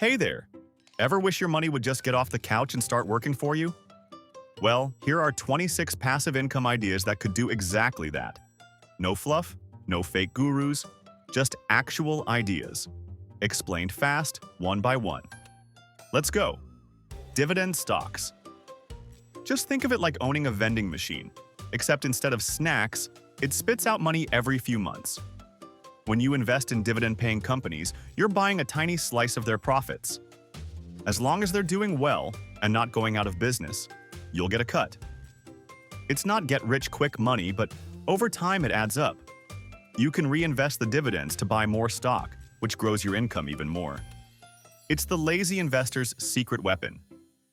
Hey there! Ever wish your money would just get off the couch and start working for you? Well, here are 26 passive income ideas that could do exactly that. No fluff, no fake gurus, just actual ideas. Explained fast, one by one. Let's go. Dividend stocks. Just think of it like owning a vending machine, except instead of snacks, it spits out money every few months. When you invest in dividend-paying companies, you're buying a tiny slice of their profits. As long as they're doing well and not going out of business, you'll get a cut. It's not get-rich-quick money, but over time it adds up. You can reinvest the dividends to buy more stock, which grows your income even more. It's the lazy investor's secret weapon.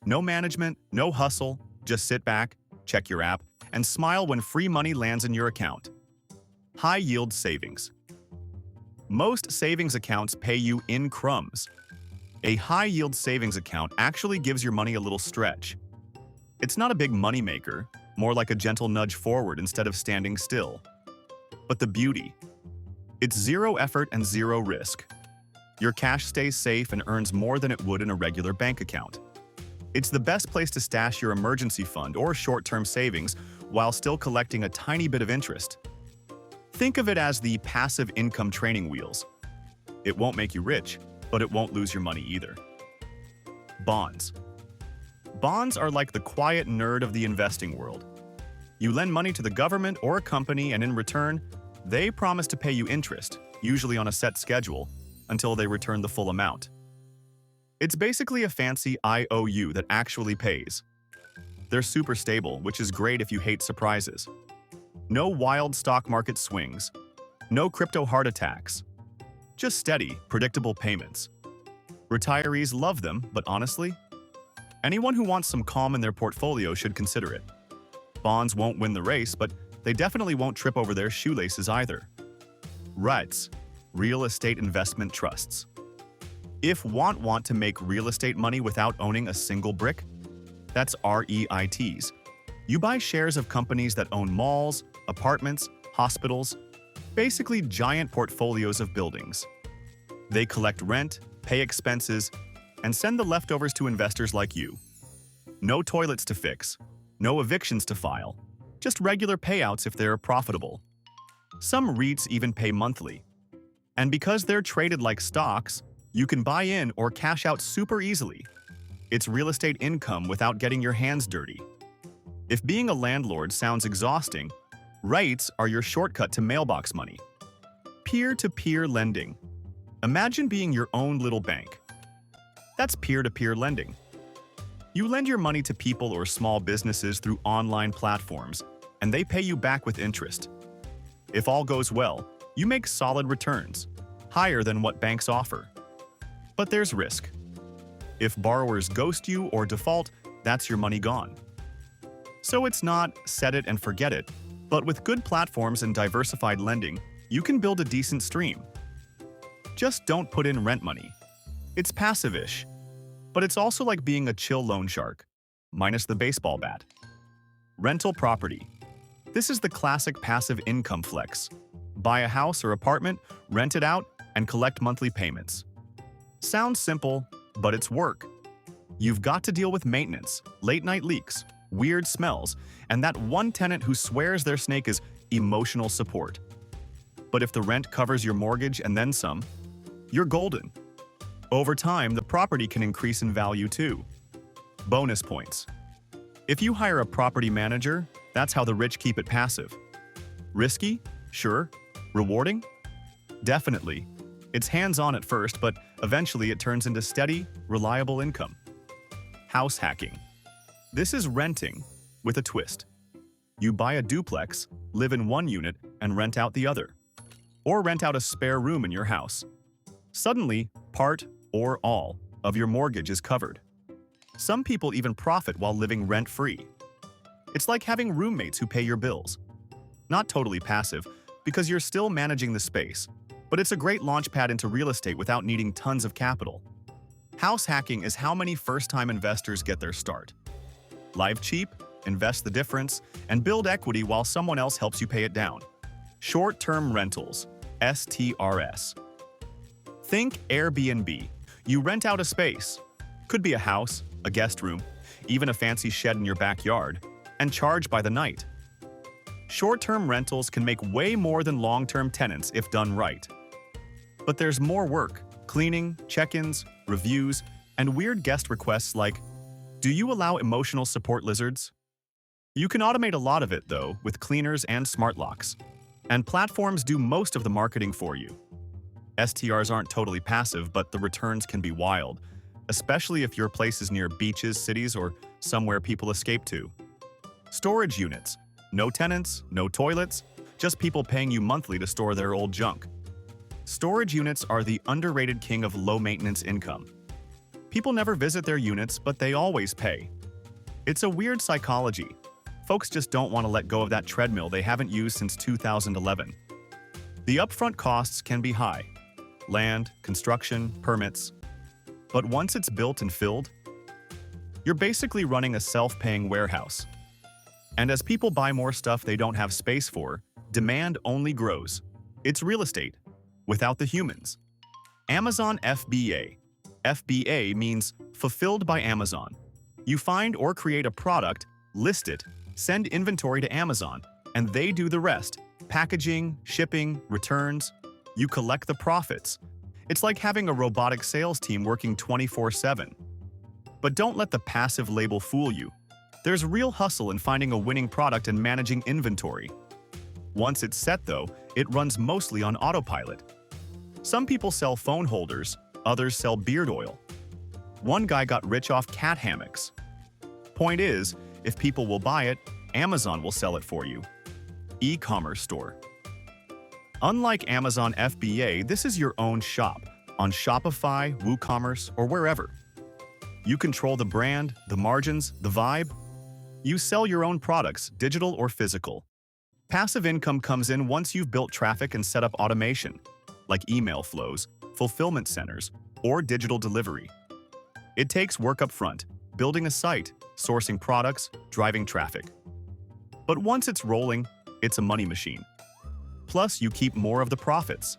No management, no hustle, just sit back, check your app, and smile when free money lands in your account. High-yield savings. Most savings accounts pay you in crumbs. A high-yield savings account actually gives your money a little stretch. It's not a big moneymaker, more like a gentle nudge forward instead of standing still. But the beauty? It's zero effort and zero risk. Your cash stays safe and earns more than it would in a regular bank account. It's the best place to stash your emergency fund or short-term savings while still collecting a tiny bit of interest. Think of it as the passive income training wheels. It won't make you rich, but it won't lose your money either. Bonds. Bonds are like the quiet nerd of the investing world. You lend money to the government or a company, and in return, they promise to pay you interest, usually on a set schedule, until they return the full amount. It's basically a fancy IOU that actually pays. They're super stable, which is great if you hate surprises. No wild stock market swings. No crypto heart attacks. Just steady, predictable payments. Retirees love them, but honestly, anyone who wants some calm in their portfolio should consider it. Bonds won't win the race, but they definitely won't trip over their shoelaces either. REITs, real estate investment trusts. If want to make real estate money without owning a single brick, that's REITs. You buy shares of companies that own malls, apartments, hospitals, basically giant portfolios of buildings. They collect rent, pay expenses, and send the leftovers to investors like you. No toilets to fix, no evictions to file, just regular payouts if they're profitable. Some REITs even pay monthly. And because they're traded like stocks, you can buy in or cash out super easily. It's real estate income without getting your hands dirty. If being a landlord sounds exhausting, REITs are your shortcut to mailbox money. Peer-to-peer lending. Imagine being your own little bank. That's peer-to-peer lending. You lend your money to people or small businesses through online platforms, and they pay you back with interest. If all goes well, you make solid returns, higher than what banks offer. But there's risk. If borrowers ghost you or default, that's your money gone. So it's not set it and forget it, but with good platforms and diversified lending, you can build a decent stream. Just don't put in rent money. It's passive-ish, but it's also like being a chill loan shark, minus the baseball bat. Rental property. This is the classic passive income flex. Buy a house or apartment, rent it out, and collect monthly payments. Sounds simple, but it's work. You've got to deal with maintenance, late-night leaks, weird smells, and that one tenant who swears their snake is emotional support. But if the rent covers your mortgage and then some, you're golden. Over time, the property can increase in value too. Bonus points. If you hire a property manager, that's how the rich keep it passive. Risky? Sure. Rewarding? Definitely. It's hands-on at first, but eventually it turns into steady, reliable income. House hacking. This is renting with a twist. You buy a duplex, live in one unit, and rent out the other. Or rent out a spare room in your house. Suddenly, part or all of your mortgage is covered. Some people even profit while living rent-free. It's like having roommates who pay your bills. Not totally passive, because you're still managing the space, but it's a great launchpad into real estate without needing tons of capital. House hacking is how many first-time investors get their start. Live cheap, invest the difference, and build equity while someone else helps you pay it down. Short-term rentals, STRS. Think Airbnb. You rent out a space. Could be a house, a guest room, even a fancy shed in your backyard, and charge by the night. Short-term rentals can make way more than long-term tenants if done right. But there's more work: cleaning, check-ins, reviews, and weird guest requests like, "Do you allow emotional support lizards?" You can automate a lot of it, though, with cleaners and smart locks. And platforms do most of the marketing for you. STRs aren't totally passive, but the returns can be wild, especially if your place is near beaches, cities, or somewhere people escape to. Storage units. No tenants, no toilets, just people paying you monthly to store their old junk. Storage units are the underrated king of low-maintenance income. People never visit their units, but they always pay. It's a weird psychology. Folks just don't want to let go of that treadmill they haven't used since 2011. The upfront costs can be high: land, construction, permits. But once it's built and filled, you're basically running a self-paying warehouse. And as people buy more stuff they don't have space for, demand only grows. It's real estate, without the humans. Amazon FBA. FBA means Fulfilled by Amazon. You find or create a product, list it, send inventory to Amazon, and they do the rest: packaging, shipping, returns. You collect the profits. It's like having a robotic sales team working 24/7. But don't let the passive label fool you. There's real hustle in finding a winning product and managing inventory. Once it's set, though, it runs mostly on autopilot. Some people sell phone holders, others sell beard oil. One guy got rich off cat hammocks. Point is, if people will buy it, Amazon will sell it for you. E-commerce store. Unlike Amazon FBA, this is your own shop on Shopify, WooCommerce, or wherever. You control the brand, the margins, the vibe. You sell your own products, digital or physical. Passive income comes in once you've built traffic and set up automation, like email flows, fulfillment centers, or digital delivery. It takes work up front, building a site, sourcing products, driving traffic. But once it's rolling, it's a money machine. Plus, you keep more of the profits.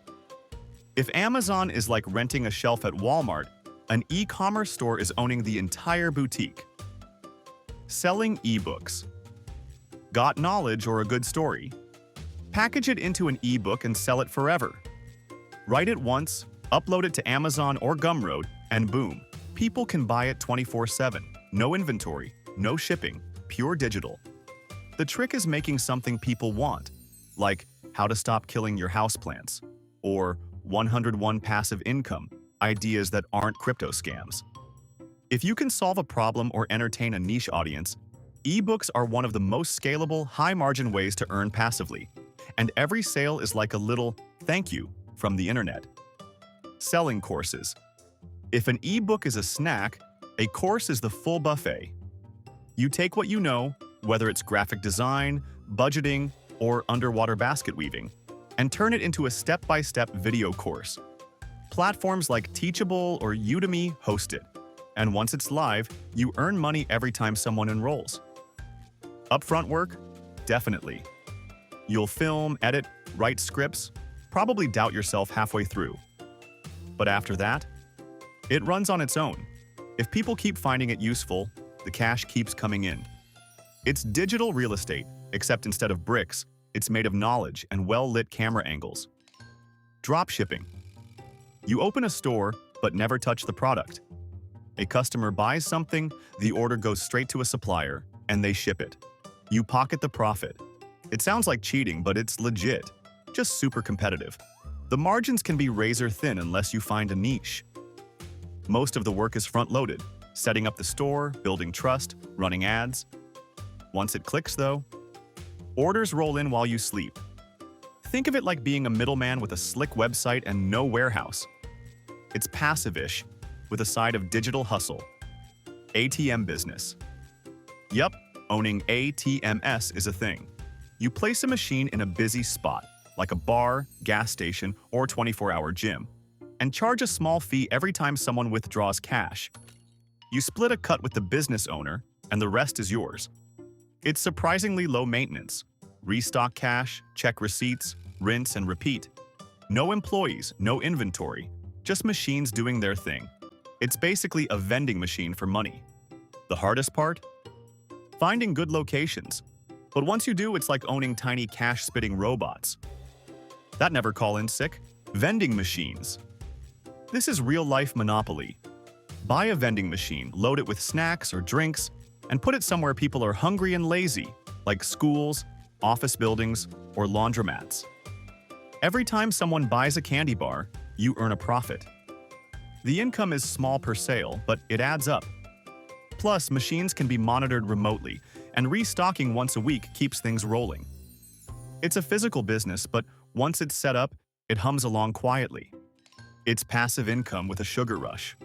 If Amazon is like renting a shelf at Walmart, an e-commerce store is owning the entire boutique. Selling eBooks. Got knowledge or a good story? Package it into an ebook and sell it forever. Write it once, upload it to Amazon or Gumroad, and boom, people can buy it 24/7. No inventory, no shipping, pure digital. The trick is making something people want, like how to stop killing your houseplants, or 101 passive income, ideas that aren't crypto scams. If you can solve a problem or entertain a niche audience, ebooks are one of the most scalable, high-margin ways to earn passively. And every sale is like a little thank you from the internet. Selling courses. If an ebook is a snack, a course is the full buffet. You take what you know, whether it's graphic design, budgeting, or underwater basket weaving, and turn it into a step-by-step video course. Platforms like Teachable or Udemy host it. And once it's live, you earn money every time someone enrolls. Upfront work? Definitely. You'll film, edit, write scripts, probably doubt yourself halfway through. But after that, it runs on its own. If people keep finding it useful, the cash keeps coming in. It's digital real estate, except instead of bricks, it's made of knowledge and well-lit camera angles. Drop shipping. You open a store, but never touch the product. A customer buys something, the order goes straight to a supplier, and they ship it. You pocket the profit. It sounds like cheating, but it's legit. Just super competitive. The margins can be razor thin unless you find a niche. Most of the work is front-loaded, setting up the store, building trust, running ads. Once it clicks, though, orders roll in while you sleep. Think of it like being a middleman with a slick website and no warehouse. It's passive-ish, with a side of digital hustle. ATM business. Yup, owning ATMs is a thing. You place a machine in a busy spot, like a bar, gas station, or 24-hour gym, and charge a small fee every time someone withdraws cash. You split a cut with the business owner, and the rest is yours. It's surprisingly low maintenance. Restock cash, check receipts, rinse and repeat. No employees, no inventory, just machines doing their thing. It's basically a vending machine for money. The hardest part? Finding good locations. But once you do, it's like owning tiny cash-spitting robots that never call in sick. Vending machines. This is real-life monopoly. Buy a vending machine, load it with snacks or drinks, and put it somewhere people are hungry and lazy, like schools, office buildings, or laundromats. Every time someone buys a candy bar, you earn a profit. The income is small per sale, but it adds up. Plus, machines can be monitored remotely, and restocking once a week keeps things rolling. It's a physical business, but once it's set up, it hums along quietly. It's passive income with a sugar rush.